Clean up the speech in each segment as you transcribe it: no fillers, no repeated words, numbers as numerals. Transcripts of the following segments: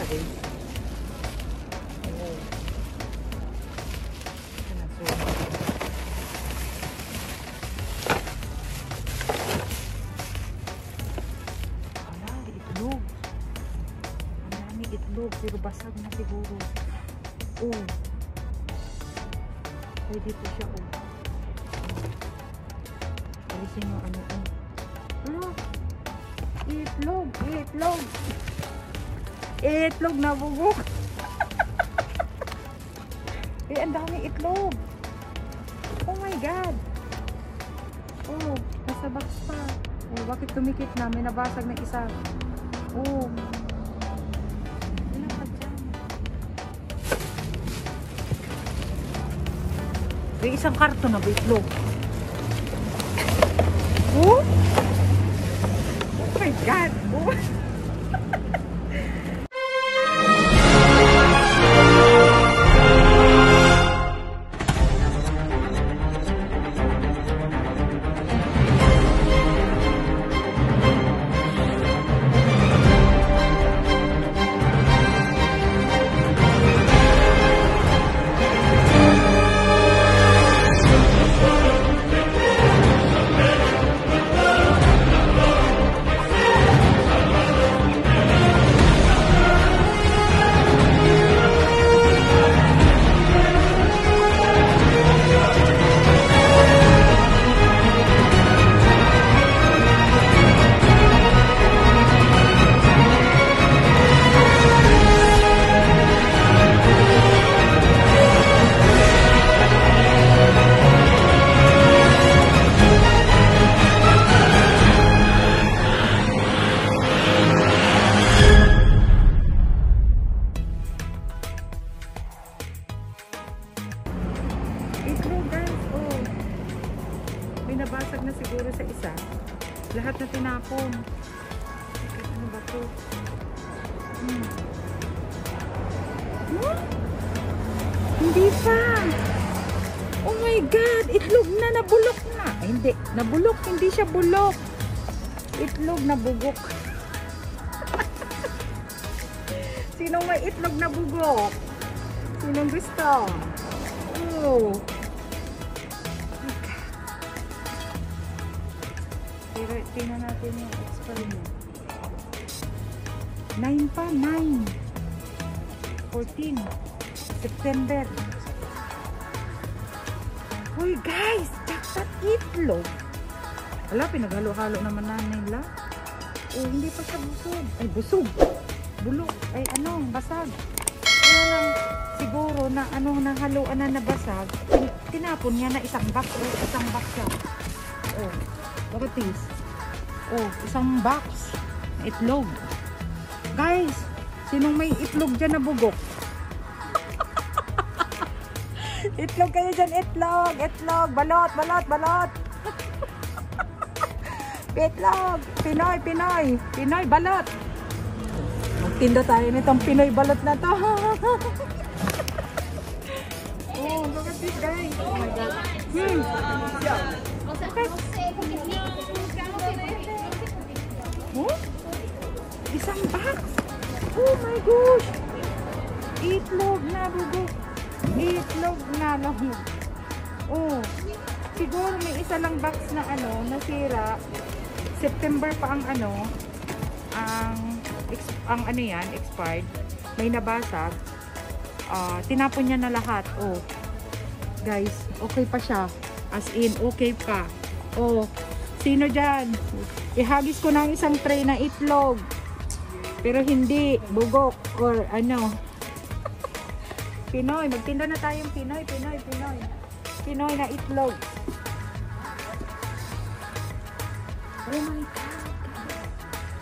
siya eh. Oh. Ito na so. Wala, itlog. Ang dami itlog, pero basag na siguro. Oh. Pwede po siya oh. Alisin yung ano oh. Look! Itlog! Itlog! Itlog na bubuk! Eh, ang dami itlog! Oh my God! Oh, nasa box pa. Oh, bakit tumikit na? May nabasag na isa. Oh. Ilan pa dyan? May isang karton na ba itlog? Oh! Oh my God! Oh! Nabasag na siguro sa isa. Lahat na tinapon. Ano ba ito? Huh? Hindi pa. Oh my God! Itlog na, nabulok na. Ay, hindi. Nabulok. Hindi siya bulok. Itlog na bugok. Sinong may itlog na bugok? Sinong gusto? Oh. Pero tingnan natin yung expiry niya. 9 pa, 9. 14. September. Uy guys, jackpot itlog. Wala, pinaghalo-halo naman na nila. Oh, hindi pa siya busog. Ay, busog. Bulok. Ay, ano, basag. Kaya lang, siguro na ano, nahaluan na nabasag. Tinapon niya na isang box. Oh, isang box siya. Oh. Look at this. Oh, isang box. Itlog. Guys, sinong may itlog dyan na bugok? Itlog kayo dyan, itlog. Itlog. Balot, balot, balot. Itlog. Pinoy, Pinoy. Pinoy, balot. Magtinda tayo nitong Pinoy balot na to. Oh, look at this guys. Oh my God. Okay. Oh? Isang box. Oh my gosh. Itlog na bubuk. Itlog na lahog. Oh. Siguro may isa lang box na ano, nasira. September pa ang ano, ang ano yan, expired. May nabasag. Tinapon niya na lahat. Oh. Guys, okay pa siya. As in, okay pa. Oh, sino dyan? Ihagis ko ng isang tray na itlog. Pero hindi bugok or ano. Pinoy, magtinda na tayong Pinoy, Pinoy, Pinoy. Pinoy na itlog. Oh my God.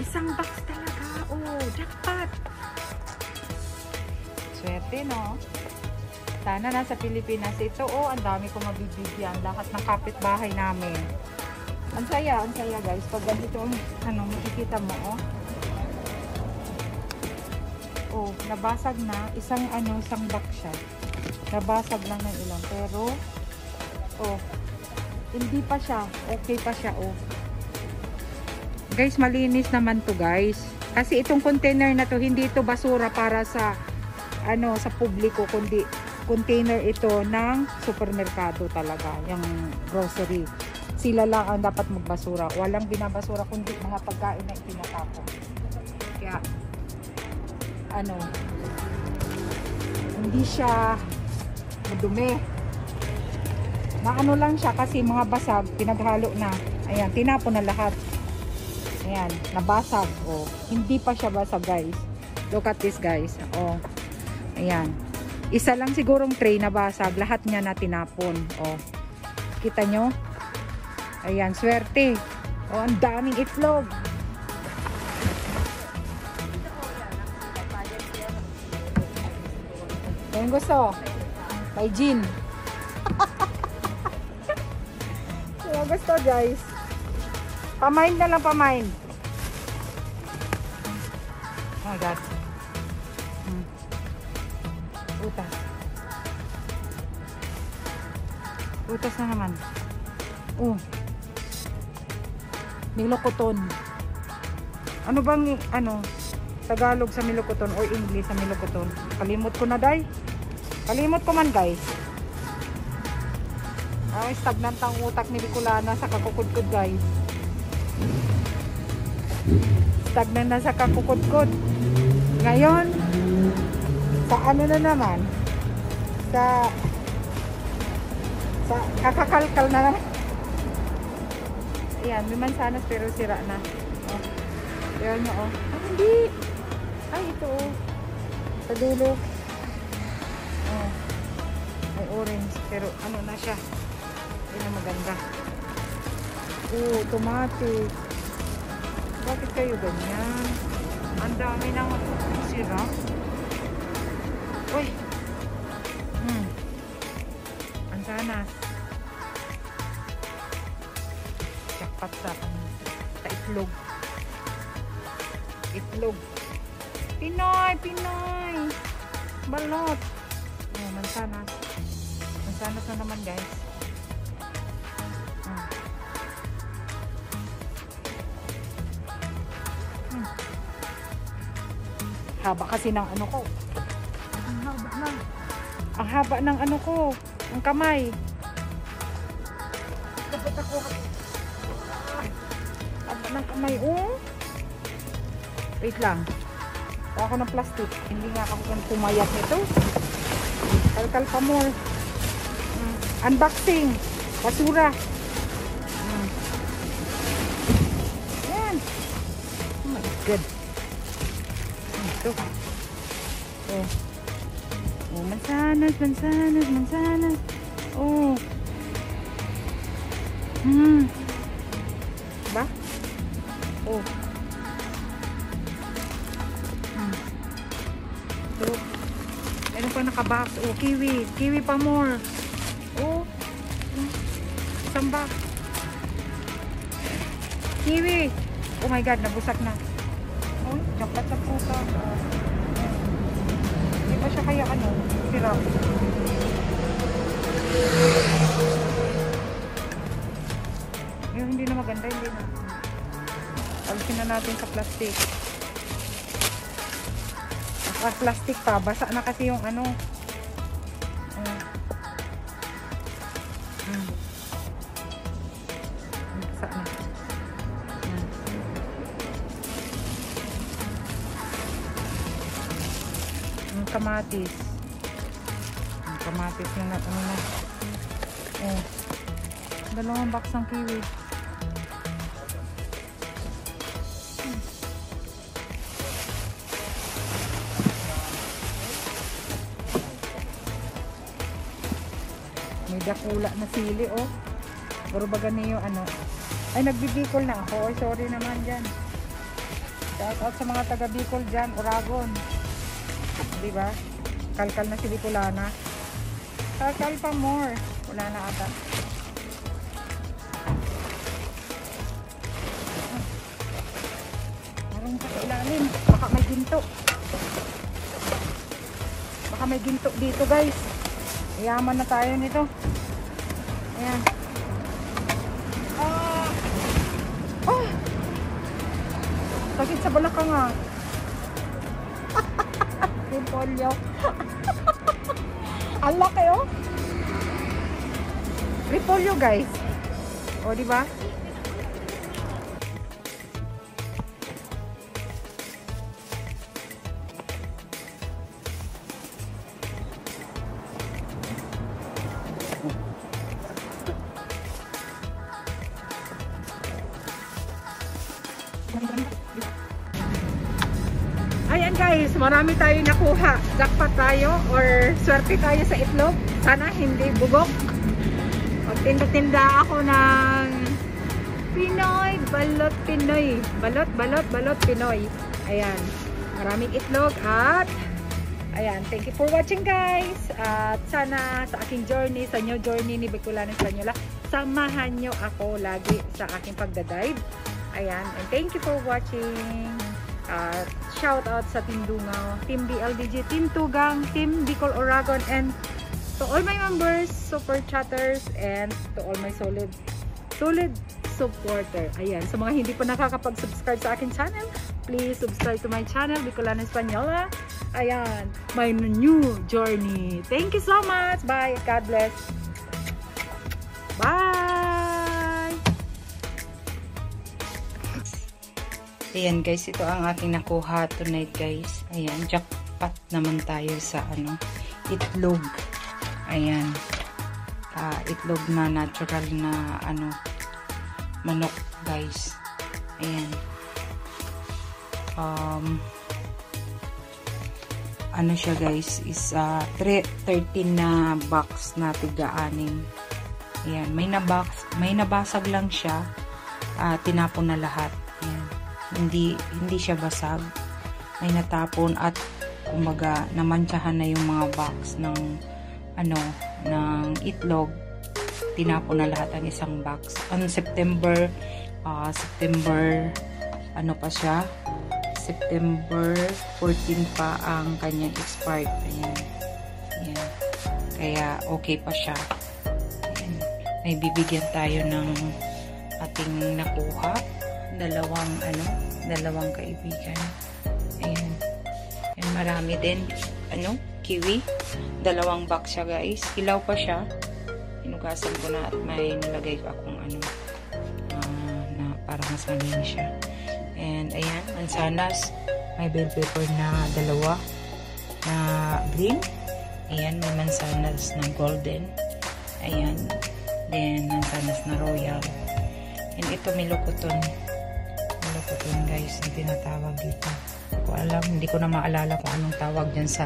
Isang box talaga. Oh, jackpot. Swerte, no? Sana nasa Pilipinas ito. Oh, ang dami ko mabibigyan. Lahat ng kapitbahay namin. Ang saya guys. Pag ganito, ano, makikita mo, oh. Oh, nabasag na. Isang box siya. Nabasag lang ng ilan. Pero, oh, hindi pa siya. Okay pa siya, oh. Guys, malinis naman to guys. Kasi itong container na to, hindi ito basura para sa ano, sa publiko, kundi container ito ng supermerkado talaga, yung grocery. Sila lang ang dapat magbasura. Walang binabasura kundi mga pagkain na itinatapon. Kaya ano, hindi siya madumi. Maano lang siya kasi mga basag, pinaghalo na. Ayan, tinapon na lahat. Ayan, nabasag. Oh, hindi pa siya basag, guys. Look at this, guys. Oh, ayan. Isa lang sigurong tray na basag. Lahat niya na tinapon. Oh, kita nyo? Ayan, swerte. Oh, ang daming itlog. Yung gusto. Kay Jean. Yung gusto, guys. Pamind na lang, pamind. Oh my God. Prutas. Prutas na naman. Oh. Milokoton. Ano bang, ano, Tagalog sa milokoton or English sa milokoton? Kalimot ko na, day. Kalimot ko man, guys. Ay, stagnant ang utak ni Bicolana sa kakukudkod, guys. Stagnant na sa kakukudkod. Ngayon, sa ano na naman? Sa kakakalkal na naman. Ayan, may mansanas pero sira na. Oh. Ayan nyo, oh. Ah, hindi. Ay, ito, oh. Sa dulo. Oh. May orange. Pero ano na siya. Hindi na maganda. Oh, tomato. Bakit kayo ganyan? Ang dami nang sira. Uy. Mansanas. Jackpot sa itlog. Itlog. Pinoy, Pinoy. Balot. Oh, mansanas. Mansanas na naman, guys. Haba kasi ng ano ko. Ang haba na. Ang haba ng ano ko. Ang kamay. Dapat ako. Haba ng kamay. Oh. Wait lang. Kuha ako ng plastic. Hindi nga ako pumayat nito. Kalkal pa more. Unboxing. Basura. Yan. Oh my God. Ito. Oh. Oh, mansanas, mansanas, mansanas. Oh. Ba? Oh. So, meron pa nakabox. Oh, kiwi. Kiwi pa more. Oh. Isang box. Kiwi. Oh my God, nabusak na. Oh, jackpot sa puta. Hindi ba siya kaya ano? Sira. Yung hindi na maganda, hindi na. Alisin na natin sa plastic. Plastic pa. Basa na kasi yung ano. Basa na. Kamatis. Kamatis na ano na. Oh. Dalawang box ng kiwi. May dakula na sili, oh. Pero baga niyo ano. Ay, nagbibicol na ako. Ay, sorry naman dyan. Shout out sa mga taga Bicol dyan. Uragon. Diba? Kalkal na si Bicolana. Kalkal pa more. Wala na ata. Marang pa sa ilalim. Baka may ginto. Baka may ginto dito, guys. Yaman na tayo nito. Ayan. Sakit sa balakang, ah. repolyo. Ang laki oh. Repolyo guys. O, di ba? Ayan guys, marami tayo nakuha. Jackpot tayo or swerte tayo sa itlog. Sana hindi bugok. Magtinda-tinda ako ng Pinoy, balot Pinoy. Balot Pinoy. Ayan, maraming itlog at ayan, thank you for watching guys. At sana sa aking journey, sa new journey ni Bicolana Española, samahan nyo ako lagi sa aking pagdadive. Ayan, and thank you for watching. Shout out sa Team Dungaw, Team BLDG, Team Tugang, Team Bicol Uragon, and to all my members, super chatters, and to all my solid supporter. Ayan, sa mga hindi pa nakakapag-subscribe sa akin channel, please subscribe to my channel, Bicolana Española. Ayan, my new journey. Thank you so much. Bye. God bless. Bye. Ayan guys, ito ang aking nakuha tonight guys. Ayan, jackpot naman tayo sa itlog. Ayan. Itlog na natural na manok guys. Ayan. Ano siya guys is 13 na box na tiga-anim. Ayan, may nabasag lang siya. Tinapon na lahat. Ayan. Hindi siya basag. May natapon at kumbaga namantsahan na yung mga box ng itlog. Tinapon na lahat ang isang box. September pa siya? September 14 pa ang kanyang expired. Ayan. Ayan. Kaya okay pa siya. Ayan. May bibigyan tayo ng ating nakuha. Dalawang kaibigan. Ayan. Ayan, marami din. Kiwi. 2 box siya guys. Hilaw pa siya. Hinugasan ko na at may nilagay ko akong na para mas malinis siya. And ayan, mansanas. May bell pepper na 2 na green. Ayan, may mansanas na golden. Ayan. Then, mansanas na royal. And ito may lokoton. Lokoton guys, yung tinatawag dito. Hindi ko alam, hindi ko na maalala kung anong tawag dyan sa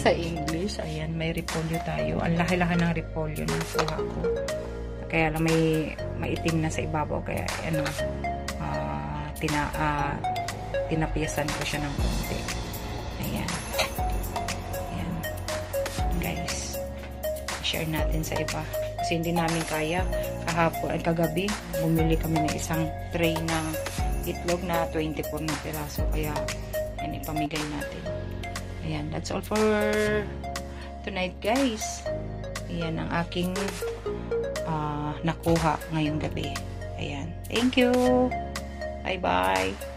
English. Ayan, may repolyo tayo. Ang laki-laki ng repolyo na kuha ko. Kaya lang may maitim na sa ibabaw. Kaya tinapiyasan ko siya ng konti. Ayan. Ayan. Guys, share natin sa iba. Kasi hindi namin kaya. Kagabi, bumili kami ng isang tray ng itlog na 24 na piraso. Kaya, yan, ipamigay natin. Ayan, that's all for tonight, guys. Ayan ang aking nakuha ngayong gabi. Ayan. Thank you. Bye-bye.